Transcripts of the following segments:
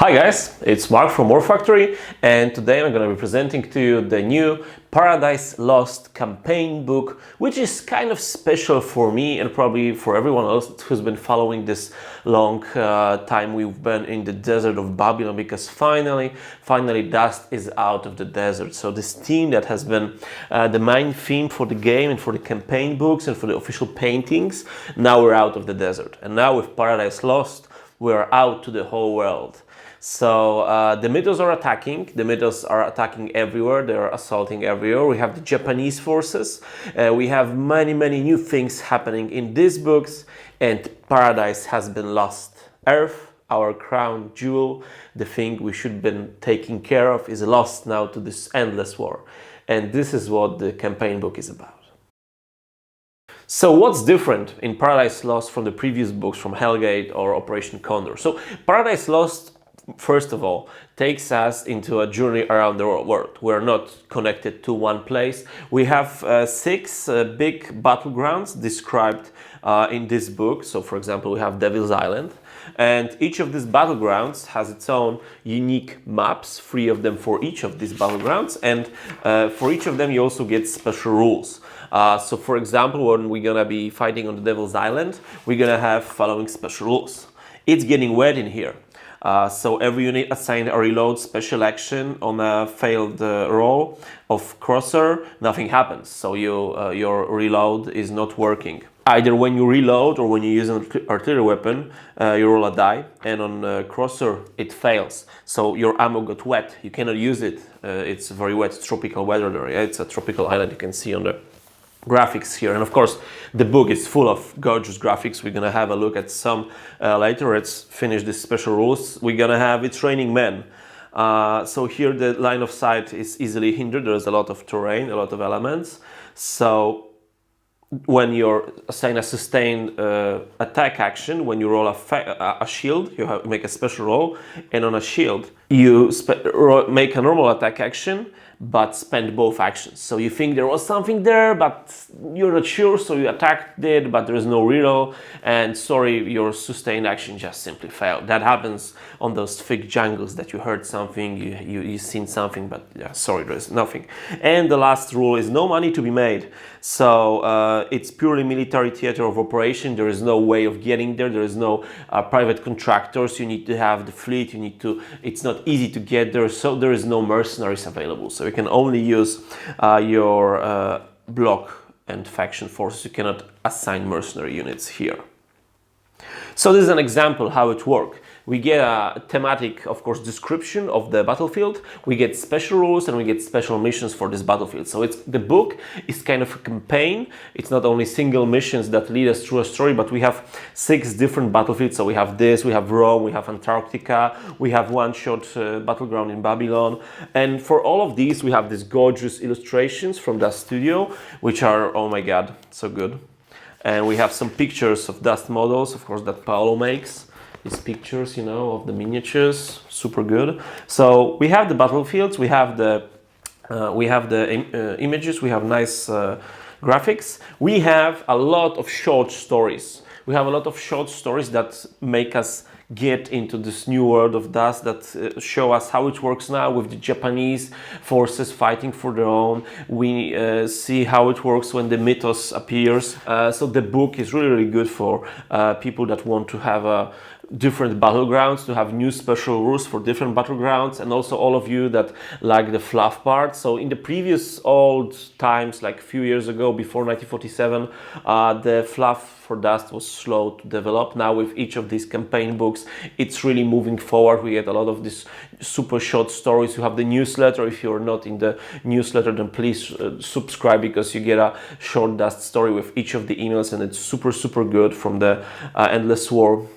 Hi guys, it's Mark from War Factory, and today I'm going to be presenting to you the new Paradise Lost campaign book, which is kind of special for me and probably for everyone else who's been following this long time we've been in the desert of Babylon, because finally Dust is out of the desert. So this theme that has been the main theme for the game and for the campaign books and for the official paintings, now we're out of the desert. And now with Paradise Lost, we're out to the whole world. So the Mythos are attacking. The Mythos are attacking everywhere. They're assaulting everywhere. We have the Japanese forces. We have many new things happening in these books, and Paradise has been lost. Earth, our crown jewel, the thing we should have been taking care of, is lost now to this endless war. And this is what the campaign book is about. So what's different in Paradise Lost from the previous books, from Hellgate or Operation Condor? So Paradise Lost, first of all, takes us into a journey around the world. We're not connected to one place. We have six big battlegrounds described in this book. So for example, we have Devil's Island, and each of these battlegrounds has its own unique maps, 3 of them for each of these battlegrounds, and for each of them you also get special rules. So for example, when we're gonna be fighting on the Devil's Island, we're gonna have following special rules. It's getting wet in here. So every unit assigned a reload special action on a failed roll of Crosser, nothing happens. So your reload is not working. Either when you reload or when you use an artillery weapon, you roll a die, and on Crosser it fails. So your ammo got wet, you cannot use it. It's very wet, it's tropical weather there. Yeah? It's a tropical island, you can see on the graphics here, and of course the book is full of gorgeous graphics. We're gonna have a look at some later. Let's finish this special rules. We're gonna have It's Raining Men. So here the line of sight is easily hindered. There's a lot of terrain, a lot of elements. So when you're assigned a sustained attack action, when you roll a shield, you make a special roll, and on a shield you make a normal attack action but spend both actions. So you think there was something there, but you're not sure, so you attacked it, but there is no reroll, and sorry, your sustained action just simply failed. That happens on those thick jungles that you heard something, you seen something, but yeah, sorry, there's nothing. And the last rule is no money to be made. So it's purely military theater of operation. There is no way of getting there. There is no private contractors. You need to have the fleet. It's not easy to get there, so there is no mercenaries available. So you can only use your block and faction forces. You cannot assign mercenary units here. So this is an example how it works. We get a thematic, of course, description of the battlefield. We get special rules and we get special missions for this battlefield. So the book is kind of a campaign. It's not only single missions that lead us through a story, but we have 6 different battlefields. So we have this, we have Rome, we have Antarctica, we have one-shot battleground in Babylon. And for all of these, we have these gorgeous illustrations from Dust Studio, which are, oh my God, so good. And we have some pictures of Dust models, of course, that Paolo makes. These pictures, you know, of the miniatures, super good. So we have the battlefields, we have the images, we have nice graphics. We have a lot of short stories. We have a lot of short stories that make us get into this new world of Dust, that show us how it works now with the Japanese forces fighting for their own. We see how it works when the Mythos appears. So the book is really good for people that want to have different battlegrounds, to have new special rules for different battlegrounds, and also all of you that like the fluff part. So in the previous old times, like a few years ago, before 1947, the fluff for Dust was slow to develop. Now with each of these campaign books, it's really moving forward. We get a lot of these super short stories. You have the newsletter. If you're not in the newsletter, then please subscribe, because you get a short Dust story with each of the emails, and it's super good from the Endless War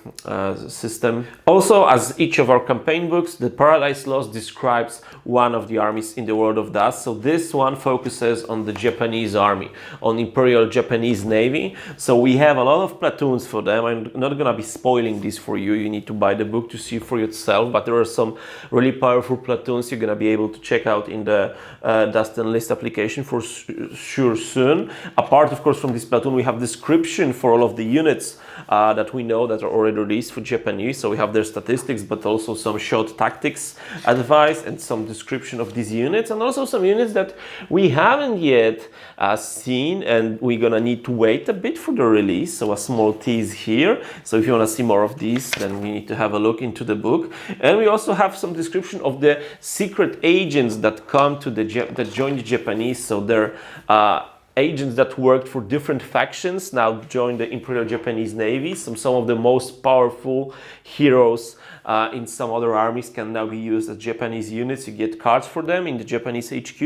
system. Also, as each of our campaign books, the Paradise Lost describes one of the armies in the world of Dust. So this one focuses on the Japanese army, on Imperial Japanese Navy. So we have a lot of platoons for them. I'm not gonna be spoiling this for you. You need to buy the book to see for yourself, but there are some really powerful platoons you're gonna be able to check out in the Dust and List application for sure soon. Apart, of course, from this platoon, we have description for all of the units that we know that are already released for Japanese. So we have their statistics, but also some short tactics advice and some description of these units, and also some units that we haven't yet seen, and we're gonna need to wait a bit for the release. So a small tease here. So if you want to see more of these, then we need to have a look into the book. And we also have some description of the secret agents that come to that join the Japanese. So they're agents that worked for different factions now join the Imperial Japanese Navy. Some of the most powerful heroes in some other armies can now be used as Japanese units. You get cards for them in the Japanese HQ,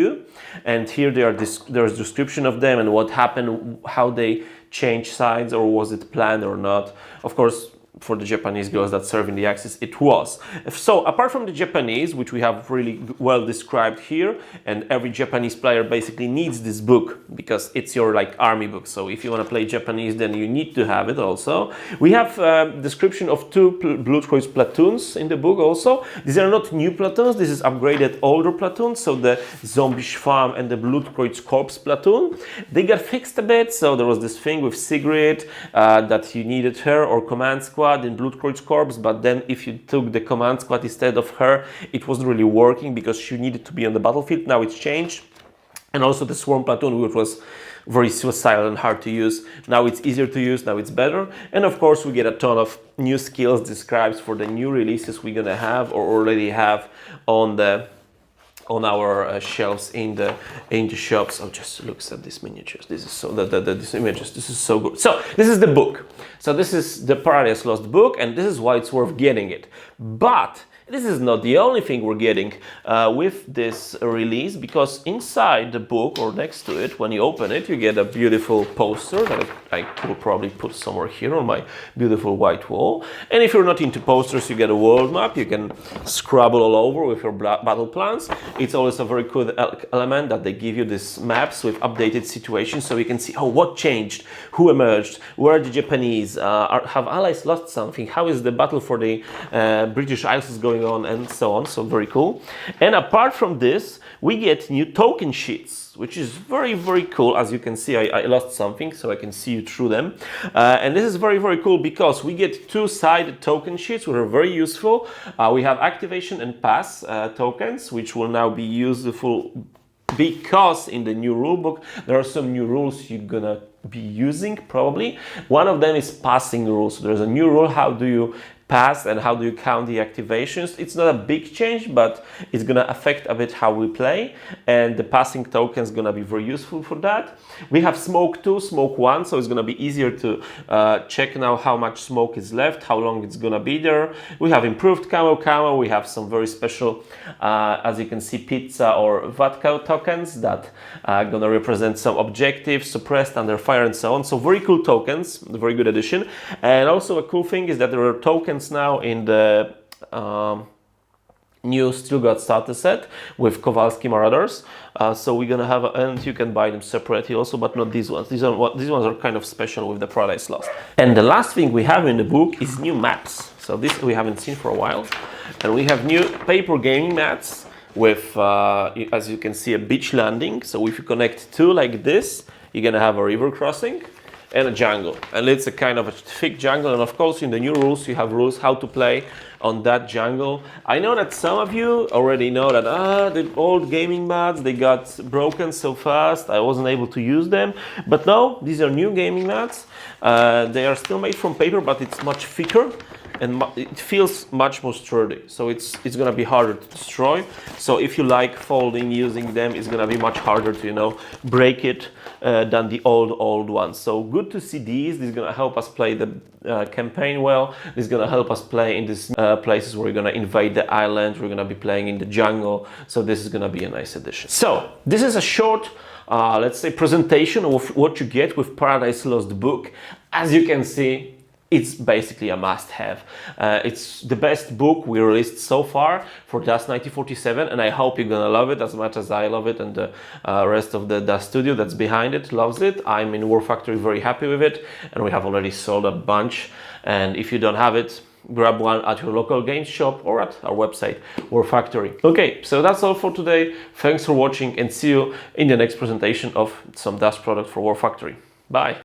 and here there's description of them and what happened, how they changed sides, or was it planned or not. Of course, for the Japanese girls that serve in the Axis, it was. So apart from the Japanese, which we have really well described here, and every Japanese player basically needs this book because it's your like army book. So if you want to play Japanese, then you need to have it also. We have description of 2 Blutkreuz platoons in the book also. These are not new platoons, this is upgraded older platoons. So the Zombie Schwarm and the Blutkreuz Korps platoon, they got fixed a bit. So there was this thing with Sigrid that you needed her or command squad in Blutkreuz Korps, but then if you took the command squad instead of her, it wasn't really working because she needed to be on the battlefield. Now it's changed. And also the Swarm platoon, which was very suicidal and hard to use. Now it's easier to use, now it's better. And of course we get a ton of new skills described for the new releases we're gonna have or already have on our shelves in the shops. Oh, just looks at these miniatures. This is so these images. This is so good. So this is the book. So this is the Paradise Lost book, and this is why it's worth getting it. But this is not the only thing we're getting with this release, because inside the book or next to it, when you open it, you get a beautiful poster that I will probably put somewhere here on my beautiful white wall. And if you're not into posters, you get a world map. You can scrabble all over with your battle plans. It's always a very cool element that they give you these maps with updated situations, so you can see, oh, what changed, who emerged, where are the Japanese, have allies lost something, how is the battle for the British Isles going on, and so on. So very cool. And apart from this, we get new token sheets, which is very, very cool. As you can see, I lost something, so I can see you through them. And this is very, very cool because we get 2-sided token sheets, which are very useful. We have activation and pass tokens, which will now be useful because in the new rulebook, there are some new rules you're gonna be using probably. One of them is passing rules. So there's a new rule, how do you pass and how do you count the activations. It's not a big change, but it's gonna affect a bit how we play, and the passing token is gonna be very useful for that. We have smoke 2, smoke 1, so it's gonna be easier to check now how much smoke is left, how long it's gonna be there. We have improved camo, we have some very special, as you can see, pizza or vodka tokens that are gonna represent some objectives, suppressed, under fire, and so on. So very cool tokens, very good addition. And also a cool thing is that there are tokens now in the new Stilgard starter set with Kowalski Marauders. So we're gonna have, and you can buy them separately also, but not these ones. These ones are kind of special with the Paradise Lost. And the last thing we have in the book is new maps. So this we haven't seen for a while, and we have new paper gaming maps with, as you can see, a beach landing. So if you connect 2 like this, you're gonna have a river crossing and a jungle, and it's a kind of a thick jungle. And of course, in the new rules, you have rules how to play on that jungle. I know that some of you already know that the old gaming mats, they got broken so fast, I wasn't able to use them. But no, these are new gaming mats. They are still made from paper, but it's much thicker and it feels much more sturdy. So it's gonna be harder to destroy. So if you like folding, using them, it's gonna be much harder to, break it than the old ones. So good to see these. This is gonna help us play the campaign well. This is gonna help us play in these places where we're gonna invade the island. We're gonna be playing in the jungle. So this is gonna be a nice addition. So this is a short, let's say, presentation of what you get with Paradise Lost book. As you can see, it's basically a must-have. It's the best book we released so far for Dust 1947, and I hope you're gonna love it as much as I love it, and the rest of the Dust studio that's behind it loves it. I'm in War Factory very happy with it, and we have already sold a bunch. And if you don't have it, grab one at your local games shop or at our website, War Factory. Okay, so that's all for today. Thanks for watching and see you in the next presentation of some Dash product for War Factory. Bye!